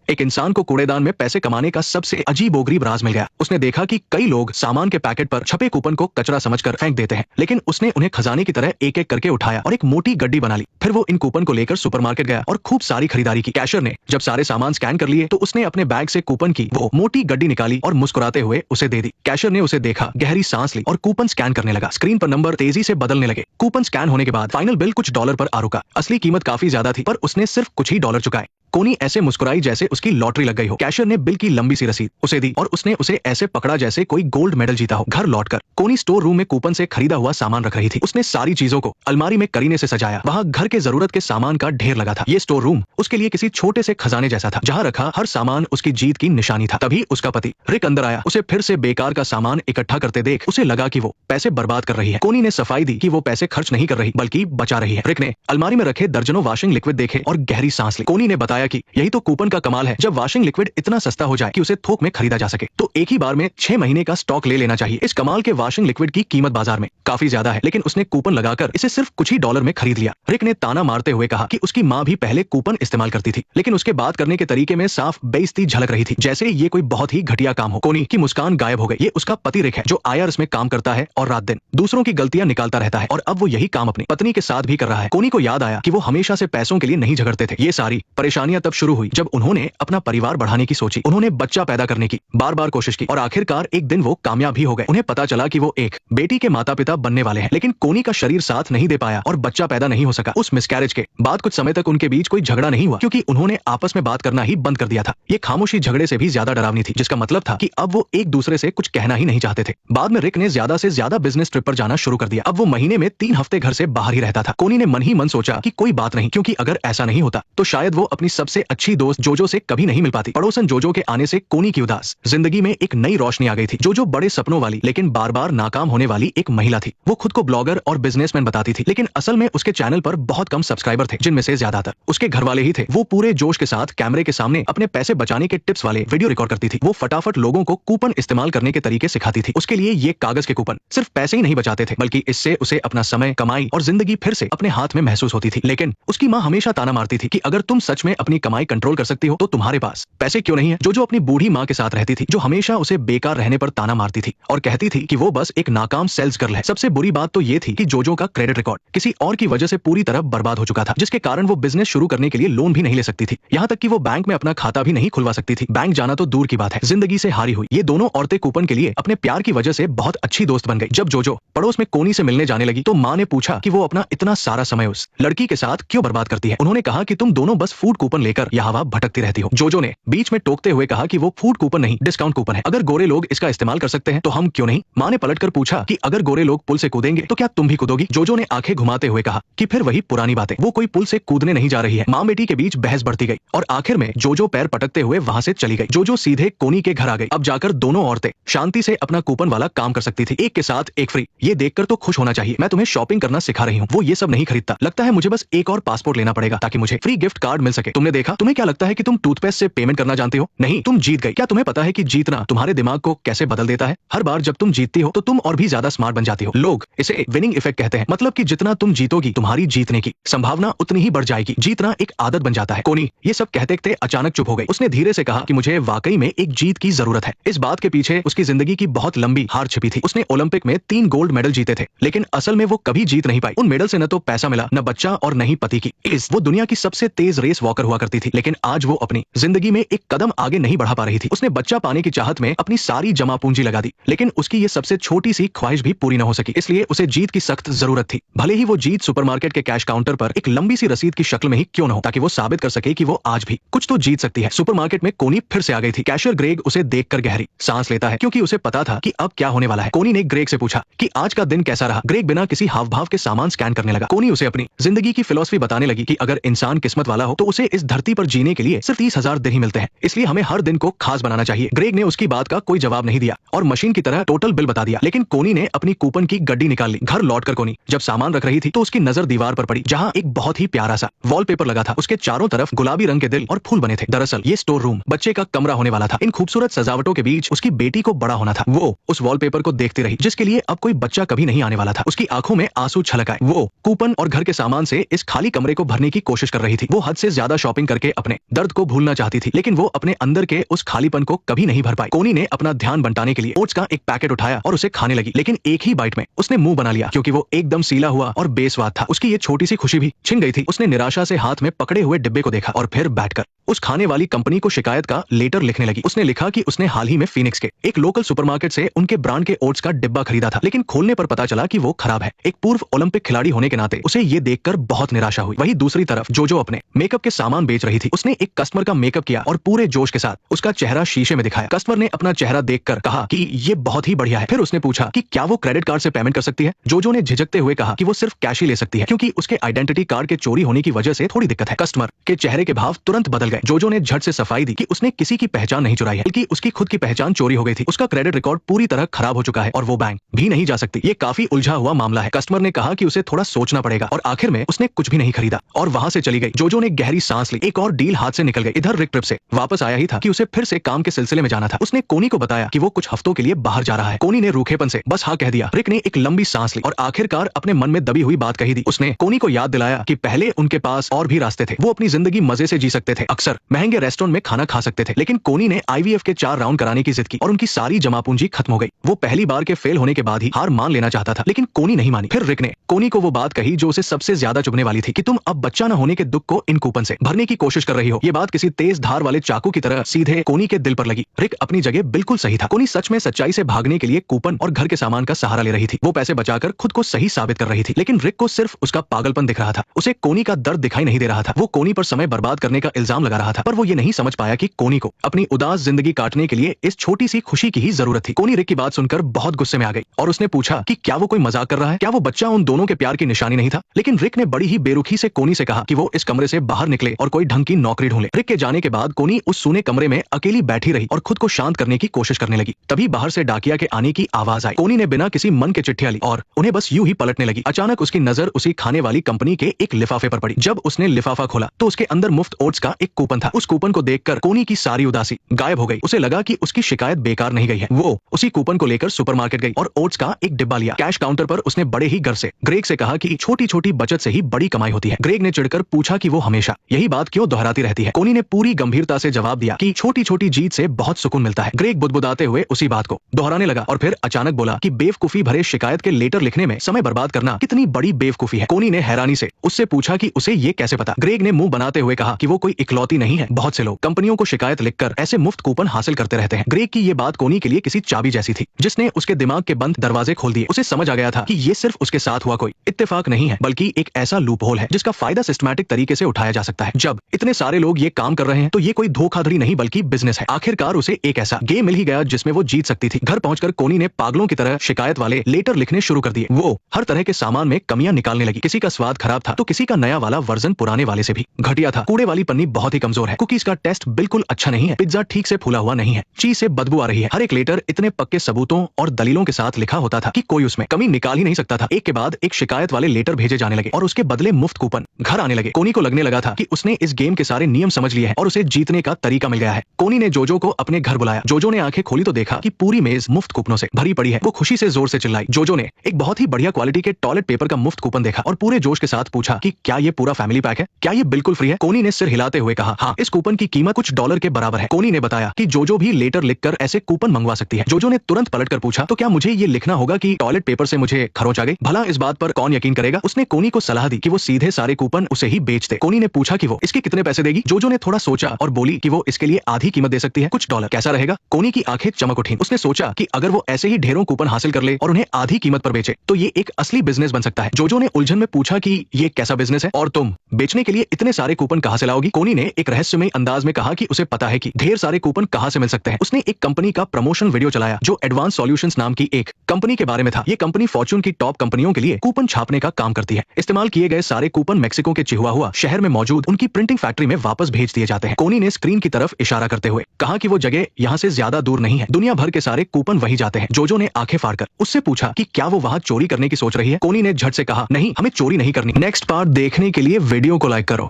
एक इंसान को कूड़ेदान में पैसे कमाने का सबसे अजीबोगरीब राज मिल गया। उसने देखा कि कई लोग सामान के पैकेट पर छपे कूपन को कचरा समझकर फेंक देते हैं, लेकिन उसने उन्हें खजाने की तरह एक एक करके उठाया और एक मोटी गड्डी बना ली। फिर वो इन कूपन को लेकर सुपरमार्केट गया और खूब सारी खरीदारी की। कैशियर ने जब सारे सामान स्कैन कर लिए तो उसने अपने बैग से कूपन की वो मोटी गड्डी निकाली और मुस्कुराते हुए उसे दे दी। कैशियर ने उसे देखा, गहरी सांस ली और कूपन स्कैन करने लगा। स्क्रीन पर नंबर तेजी से बदलने लगे। कूपन स्कैन होने के बाद फाइनल बिल कुछ डॉलर पर आ रुका। असली कीमत काफी ज्यादा थी, पर उसने सिर्फ कुछ ही डॉलर चुकाए। कोनी ऐसे मुस्कुराई जैसे उसकी लॉटरी लग गई हो। कैशियर ने बिल की लंबी सी रसीद उसे दी और उसने उसे ऐसे पकड़ा जैसे कोई गोल्ड मेडल जीता हो। घर लौटकर कोनी स्टोर रूम में कूपन से खरीदा हुआ सामान रख रही थी। उसने सारी चीजों को अलमारी में करीने से सजाया। वहाँ घर के जरूरत के सामान का ढेर लगा था। ये स्टोर रूम उसके लिए किसी छोटे से खजाने जैसा था, जहाँ रखा हर सामान उसकी जीत की निशानी था। तभी उसका पति रिक अंदर आया। उसे फिर से बेकार का सामान इकट्ठा करते देख उसे लगा कि वो पैसे बर्बाद कर रही है। कोनी ने सफाई दी कि वो पैसे खर्च नहीं कर रही बल्कि बचा रही है। रिक ने अलमारी में रखे दर्जनों वॉशिंग लिक्विड देखे और गहरी सांस ली। कोनी ने बताया कि यही तो कूपन का कमाल है, जब वॉशिंग लिक्विड इतना सस्ता हो जाए कि उसे थोक में खरीदा जा सके तो एक ही बार में 6 महीने का स्टॉक ले लेना चाहिए। इस कमाल के वॉशिंग लिक्विड की कीमत बाजार में काफी ज्यादा है, लेकिन उसने कूपन लगाकर इसे सिर्फ कुछ ही डॉलर में खरीद लिया। रिक ने ताना मारते हुए कहा कि उसकी माँ भी पहले कूपन इस्तेमाल करती थी, लेकिन उसके बात करने के तरीके में साफ बेइज्जती झलक रही थी, जैसे ये कोई बहुत ही घटिया काम हो। कोनी की मुस्कान गायब हो गई। ये उसका पति रिक है, जो IRS में काम करता है और रात दिन दूसरों की गलतियां निकालता रहता है, और अब वो यही काम अपनी पत्नी के साथ भी कर रहा है। कोनी को याद आया कि वो हमेशा से पैसों के लिए नहीं झगड़ते थे। ये सारी परेशानियां तब शुरू हुई जब उन्होंने अपना परिवार बढ़ाने की सोची। उन्होंने बच्चा पैदा करने की बार बार कोशिश की और आखिरकार एक दिन वो कामयाब भी हो गए। उन्हें पता चला कि वो एक बेटी के माता पिता बनने वाले हैं, लेकिन कोनी का शरीर साथ नहीं दे पाया और बच्चा पैदा नहीं हो सका। उस मिसकैरेज के बाद कुछ समय तक उनके बीच कोई झगड़ा नहीं हुआ, क्योंकि उन्होंने आपस में बात करना ही बंद कर दिया था। ये खामोशी झगड़े से भी ज्यादा डरावनी थी, जिसका मतलब था कि अब वो एक दूसरे से कुछ कहना ही नहीं चाहते थे। बाद में रिक ने ज्यादा से ज्यादा बिजनेस ट्रिप पर जाना शुरू कर दिया। अब वो महीने में 3 हफ्ते घर से बाहर ही रहता था। कोनी ने मन ही मन सोचा कि कोई बात नहीं, क्योंकि अगर ऐसा नहीं होता तो शायद वो अपनी सबसे अच्छी दोस्त जोजो से कभी नहीं मिल पाती। पड़ोसन जोजो के आने से कोनी की उदास जिंदगी में एक नई रोशनी आ गई थी। जोजो बड़े सपनों वाली लेकिन बार बार नाकाम होने वाली एक महिला थी। वो खुद को ब्लॉगर और बिजनेसमैन बताती थी, लेकिन असल में उसके चैनल पर बहुत कम सब्सक्राइबर थे, जिनमें से ज्यादातर उसके घर वाले ही थे। वो पूरे जोश के साथ कैमरे के सामने अपने पैसे बचाने के टिप्स वाले वीडियो रिकॉर्ड करती थी। वो फटाफट लोगों को कूपन इस्तेमाल करने के तरीके सिखाती थी। उसके लिए ये कागज के कूपन सिर्फ पैसे ही नहीं बचाते थे, बल्कि इससे उसे अपना समय, कमाई और जिंदगी फिर से अपने हाथ में महसूस होती थी। लेकिन उसकी माँ हमेशा ताना मारती थी कि अगर तुम सच में अपनी कमाई कंट्रोल कर सकती हो तो तुम्हारे पास पैसे क्यों नहीं है। जोजो अपनी बूढ़ी माँ के साथ रहती थी, जो हमेशा उसे बेकार रहने पर ताना मारती थी और कहती थी कि वो बस एक नाकाम सेल्स गर्ल है। सबसे बुरी बात तो ये थी कि जोजो का क्रेडिट रिकॉर्ड किसी और की वजह से पूरी तरह बर्बाद हो चुका था, जिसके कारण वो बिजनेस शुरू करने के लिए लोन भी नहीं ले सकती थी। यहाँ तक कि वो बैंक में अपना खाता भी नहीं खुलवा सकती थी। बैंक जाना तो दूर की बात है, जिंदगी से हारी हुई ये दोनों औरतें कूपन के लिए अपने प्यार की वजह से बहुत अच्छी दोस्त बन गई। जब जोजो पड़ोस में कोनी से मिलने जाने लगी तो माँ ने पूछा कि वो अपना इतना सारा समय उस लड़की के साथ क्यों बर्बाद करती है। उन्होंने कहा कि तुम दोनों बस फूड कूपन लेकर यहाँ वहाँ भटकती रहती हो। जोजो ने बीच में टोकते हुए कहा कि वो फूड कूपन नहीं, डिस्काउंट कूपन है। अगर गोरे लोग इसका इस्तेमाल कर सकते हैं तो हम क्यों नहीं। माँ ने पलटकर पूछा कि अगर गोरे लोग पुल से कूदेंगे तो क्या तुम भी कूदोगी। जोजो ने आंखें घुमाते हुए कहा कि फिर वही पुरानी बातें, वो कोई पुल से कूदने नहीं जा रही है। माँ बेटी के बीच बहस बढ़ती गई और आखिर में जोजो पैर पटकते हुए वहाँ से चली गई। जोजो सीधे कोनी के घर आ गई। अब जाकर दोनों औरतें शांति से अपना कूपन वाला काम कर सकती थी। एक के साथ एक फ्री, ये देखकर तो खुश होना चाहिए। मैं तुम्हें शॉपिंग करना सिखा रही हूँ। वो ये सब नहीं खरीदता। लगता है मुझे बस एक और पासपोर्ट लेना पड़ेगा ताकि मुझे फ्री गिफ्ट कार्ड मिल सके। तुमने देखा, तुम्हें क्या लगता है कि तुम टूथपेस्ट से पेमेंट करना जानते हो? नहीं, तुम जीत गई। क्या तुम्हें पता है कि जीतना तुम्हारे दिमाग को कैसे बदल देता है? हर बार जब तुम जीतती हो तो तुम और भी ज्यादा स्मार्ट बन जाती हो। लोग इसे विनिंग इफेक्ट कहते हैं, मतलब कि जितना तुम जीतोगी तुम्हारी जीतने की संभावना उतनी ही बढ़ जाएगी। जीतना एक आदत बन जाता है। कोनी ये सब कहते कहते अचानक चुप हो गई। उसने धीरे से कहा कि मुझे वाकई में एक जीत की जरूरत है। इस बात के पीछे उसकी जिंदगी की बहुत लंबी हार छिपी थी। उसने ओलंपिक में 3 गोल्ड मेडल जीते थे, लेकिन असल में वो कभी जीत नहीं पाई। उन मेडल से न तो पैसा मिला, न बच्चा और न ही पति की इस वो दुनिया की सबसे तेज रेस वॉकर हुआ करती थी, लेकिन आज वो अपनी जिंदगी में एक कदम आगे नहीं बढ़ा पा रही थी। उसने बच्चा पाने की चाहत में अपनी सारी जमा पूंजी लगा दी, लेकिन उसकी ये सबसे छोटी सी ख्वाहिश भी पूरी न हो सकी। इसलिए उसे जीत की सख्त जरूरत थी। भले ही वो जीत सुपरमार्केट के कैश काउंटर पर एक लंबी सी रसीद की शक्ल में ही क्यों न हो, ताकि वो साबित कर सके कि वो आज भी कुछ तो जीत सकती है। सुपरमार्केट में कोनी फिर से आ गई थी। कैशियर ग्रेग उसे देखकर गहरी सांस लेता है, क्योंकि उसे पता था कि अब क्या होने वाला है। कोनी ने ग्रेग से पूछा कि आज का दिन कैसा रहा। ग्रेग बिना किसी हाव भाव के सामान स्कैन करने लगा। कोनी उसे अपनी जिंदगी की फिलॉसफी बताने लगी कि अगर इंसान किस्मत वाला हो तो उसे इस धरती पर जीने के लिए सिर्फ 30,000 दिन ही मिलते हैं, इसलिए हमें हर दिन को खास बनाना चाहिए। ग्रेग ने उसकी बात का कोई जवाब नहीं दिया और मशीन की तरह टोटल बिल बता दिया, लेकिन कोनी ने अपनी कूपन की गड्डी निकाल ली। घर लौटकर कोनी जब सामान रख रही थी तो उसकी नजर दीवार पर पड़ी, जहाँ एक बहुत ही प्यारा सा वॉलपेपर लगा था। उसके चारों तरफ गुलाबी रंग के दिल और फूल बने थे। दरअसल ये स्टोर रूम बच्चे का कमरा होने वाला था। इन खूबसूरत सजावटों के बीच उसकी बेटी को बड़ा होना था। वो उस वॉलपेपर को देखती रही, जिसके लिए अब कोई बच्चा कभी नहीं आने वाला था। उसकी आंखों में आंसू छलक आए। वो कूपन और घर के सामान से इस खाली कमरे को भरने की कोशिश कर रही थी। वो हद से ज्यादा शॉपिंग शॉपिंग करके अपने दर्द को भूलना चाहती थी, लेकिन वो अपने अंदर के उस खालीपन को कभी नहीं भर पाई। कोनी ने अपना ध्यान बंटाने के लिए ओट्स का एक पैकेट उठाया और उसे खाने लगी, लेकिन एक ही बाइट में उसने मुंह बना लिया क्योंकि वो एकदम सीला हुआ और बेस्वाद था। उसकी ये छोटी सी खुशी भी छिन गई थी। उसने निराशा से हाथ में पकड़े हुए डिब्बे को देखा और फिर बैठकर उस खाने वाली कंपनी को शिकायत का लेटर लिखने लगी। उसने लिखा कि उसने हाल ही में फीनिक्स के एक लोकल सुपरमार्केट से उनके ब्रांड के ओट्स का डिब्बा खरीदा था, लेकिन खोलने पर पता चला कि वो खराब है। एक पूर्व ओलंपिक खिलाड़ी होने के नाते उसे ये देखकर बहुत निराशा हुई। वहीं दूसरी तरफ जोजो अपने मेकअप के सामान बेच रही थी। उसने एक कस्टमर का मेकअप किया और पूरे जोश के साथ उसका चेहरा शीशे में दिखाया। कस्टमर ने अपना चेहरा देखकर कहा कि ये बहुत ही बढ़िया है। फिर उसने पूछा कि क्या वो क्रेडिट कार्ड से पेमेंट कर सकती है। जोजो ने झिझकते हुए कहा कि वो सिर्फ कैश ही ले सकती है क्योंकि उसके आइडेंटिटी कार्ड के चोरी होने की वजह से थोड़ी दिक्कत है। कस्टमर के चेहरे के भाव तुरंत बदल गए। जोजो ने झट से सफाई दी कि उसने किसी की पहचान नहीं चुराई है, बल्कि उसकी खुद की पहचान चोरी हो गई थी। उसका क्रेडिट रिकॉर्ड पूरी तरह खराब हो चुका है और वो बैंक भी नहीं जा सकती। ये काफी उलझा हुआ मामला है। कस्टमर ने कहा कि उसे थोड़ा सोचना पड़ेगा और आखिर में उसने कुछ भी नहीं खरीदा और वहां से चली गई। जोजो ने गहरी सांस ली। एक और डील हाथ से निकल गई। इधर रिक ट्रिप से वापस आया ही था कि उसे फिर से काम के सिलसिले में जाना था। उसने कोनी को बताया कि वो कुछ हफ्तों के लिए बाहर जा रहा है। कोनी ने रूखेपन से बस हाँ कह दिया। रिक ने एक लंबी सांस ली और आखिरकार अपने मन में दबी हुई बात कही दी। उसने कोनी को याद दिलाया कि पहले उनके पास और भी रास्ते थे। वो अपनी जिंदगी मजे से जी सकते थे, अक्सर महंगे रेस्टोरेंट में खाना खा सकते थे, लेकिन कोनी ने आईवीएफ के 4 राउंड कराने की जिद की और उनकी सारी जमा पूंजी खत्म हो गई। वो पहली बार के फेल होने के बाद ही हार मान लेना चाहता था, लेकिन कोनी नहीं मानी। फिर रिक ने कोनी को वो बात कही जो उसे सबसे ज्यादा चुभने वाली थी कि तुम अब बच्चा न होने के दुख को इन कूपन से भरने की कोशिश कर रही हो। ये बात किसी तेज धार वाले चाकू की तरह सीधे कोनी के दिल पर लगी। रिक अपनी जगह बिल्कुल सही था। कोनी सच में सच्चाई से भागने के लिए कूपन और घर के सामान का सहारा ले रही थी। वो पैसे बचाकर खुद को सही साबित कर रही थी, लेकिन रिक को सिर्फ उसका पागलपन दिख रहा था। उसे कोनी का दर्द दिखाई नहीं दे रहा था। वो कोनी पर समय बर्बाद करने का इल्जाम लगा रहा था, पर वो ये नहीं समझ पाया कि कोनी को अपनी उदास जिंदगी काटने के लिए इस छोटी सी खुशी की ही जरूरत थी। कोनी रिक की बात सुनकर बहुत गुस्से में आ गई और उसने पूछा कि क्या वो कोई मजाक कर रहा है, क्या वो बच्चा उन दोनों के प्यार की निशानी नहीं था। लेकिन रिक ने बड़ी ही बेरुखी से कोनी से कहा कि वो इस कमरे से बाहर निकले और कोई ढंग की नौकरी ढूंढे। रिक के जाने के बाद कोनी उस सूने कमरे में अकेली बैठी रही और खुद को शांत करने की कोशिश करने लगी। तभी बाहर से डाकिया के आने की आवाज आई। कोनी ने बिना किसी मन के चिट्ठियां ली और उन्हें बस यूं ही पलटने लगी। अचानक उसकी नजर उसी खाने वाली कंपनी के एक लिफाफे पर पड़ी। जब उसने लिफाफा खोला तो उसके अंदर मुफ्त ओट्स का एक कूपन था। उस कूपन को देखकर कोनी की सारी उदासी गायब हो गई। उसे लगा कि उसकी शिकायत बेकार नहीं गई है। वो उसी कूपन को लेकर सुपरमार्केट गई और ओट्स का एक डिब्बा लिया। कैश काउंटर पर उसने बड़े ही गर्व से ग्रेग से कहा कि छोटी छोटी बचत से ही बड़ी कमाई होती है। ग्रेग ने चिढ़कर पूछा कि वो हमेशा यही बात क्यों दोहराती रहती है। कोनी ने पूरी गंभीरता से जवाब दिया कि छोटी छोटी जीत से बहुत सुकून मिलता है। ग्रेग बुदबुदाते हुए उसी बात को दोहराने लगा और फिर अचानक बोला कि बेवकूफी भरे शिकायत के लेटर लिखने में समय बर्बाद करना कितनी बड़ी बेवकूफी है। कोनी ने हैरानी से उससे पूछा कि उसे ये कैसे पता। ग्रेग ने मुंह बनाते हुए कहा कि वो कोई इकलौती नहीं है। बहुत से लोग कंपनियों को शिकायत लिखकर ऐसे मुफ्त कूपन हासिल करते रहते हैं। ग्रेग की ये बात कोनी के लिए किसी चाबी जैसी थी जिसने उसके दिमाग के बंद दरवाजे खोल दिए। उसे समझ आ गया था कि ये सिर्फ उसके साथ हुआ कोई इत्तेफाक नहीं है, बल्कि एक ऐसा लूप होल है जिसका फायदा सिस्टमैटिक तरीके से उठाया जा सकता है। जब इतने सारे लोग ये काम कर रहे हैं तो ये कोई धोखाधड़ी नहीं बल्कि बिजनेस है। आखिरकार उसे एक ऐसा गेम मिल ही गया जिसमें वो जीत सकती थी। घर पहुंचकर कोनी ने पागलों की तरह शिकायत वाले लेटर लिखने शुरू कर दिए। वो हर तरह के सामान में कमियां निकालने लगी। किसी का स्वाद खराब था तो किसी का नया वाला वर्जन पुराने वाले से भी घटिया था। कूड़े वाली पन्नी बहुत ही कमजोर है। कुकीज का टेस्ट बिल्कुल अच्छा नहीं है। पिज्जा ठीक से फूला हुआ नहीं है। चीज से बदबू आ रही है। हर एक लेटर इतने पक्के सबूतों और दलीलों के साथ लिखा होता था कि कोई उसमें कमी निकाल ही नहीं सकता था। एक के बाद एक शिकायत वाले लेटर भेजे जाने लगे और उसके बदले मुफ्त कूपन घर आने लगे। कोनी को लगने लगा था कि उसने इस गेम के सारे नियम समझ लिए हैं और उसे जीतने का तरीका मिल गया है। कोनी ने जोजो को अपने घर बुलाया। जोजो ने आंखें खोली तो देखा कि पूरी मेज मुफ्त कूपनों से भरी पड़ी है। वो खुशी से जोर से चिल्लाई। जोजो ने एक बहुत ही बढ़िया क्वालिटी के टॉयलेट पेपर का मुफ्त कूपन देखा और पूरे जोश के साथ पूछा कि क्या ये पूरा फैमिली पैक है, क्या ये बिल्कुल फ्री है। कोनी ने सिर हिलाते हुए कहा हाँ, इस कूपन की कीमत कुछ डॉलर के बराबर है। कोनी ने बताया कि जोजो भी लेटर लिखकर ऐसे कूपन मंगवा सकती है। जोजो ने तुरंत पलटकर पूछा तो क्या मुझे ये लिखना होगा कि टॉयलेट पेपर से मुझे खरोंच आ गई। भला इस बात पर कौन यकीन करेगा। उसने कोनी को सलाह दी कि वो सीधे सारे कूपन उसे ही बेच दे। कोनी ने पूछा कि वो इसके कितने पैसे देगी। जोजो ने थोड़ा सोचा और बोली कि वो इसके लिए आधी कीमत दे सकती है, कुछ डॉलर। कैसा रहेगा। कोनी की आंखें चमक उठी। उसने सोचा कि अगर वो ऐसे ही ढेरों कूपन हासिल कर ले और उन्हें आधी कीमत पर बेचे तो ये एक असली बिजनेस बन सकता है। जोजो ने उलझन में पूछा कि ये कैसा बिजनेस है और तुम बेचने के लिए इतने सारे कूपन कहां से लाओगी। कोनी ने एक रहस्यमय अंदाज में कहा कि उसे पता है कि ढेर सारे कूपन कहां से मिल सकते हैं। उसने एक कंपनी का प्रमोशन वीडियो चलाया जो एडवांस सॉल्यूशंस नाम की एक कंपनी के बारे में था। ये कंपनी फॉर्च्यून की टॉप कंपनियों के लिए कूपन छापने का काम करती है। इस्तेमाल किए गए सारे कूपन मेक्सिको के चिहुआहुआ शहर में मौजूद उनकी प्रिंटिंग फैक्ट्री में वापस भेज दिए जाते हैं। कोनी ने स्क्रीन की तरफ इशारा करते हुए कहा कि वो जगह यहाँ से ज्यादा दूर नहीं है। दुनिया भर के सारे कूपन वहीं जाते हैं। जोजो ने आंखें फाड़कर उससे पूछा कि क्या वो वहां चोरी करने की सोच रही है। कोनी ने झट से कहा नहीं, हमें चोरी नहीं करनी। नेक्स्ट पार्ट देखने के लिए वीडियो को लाइक करो।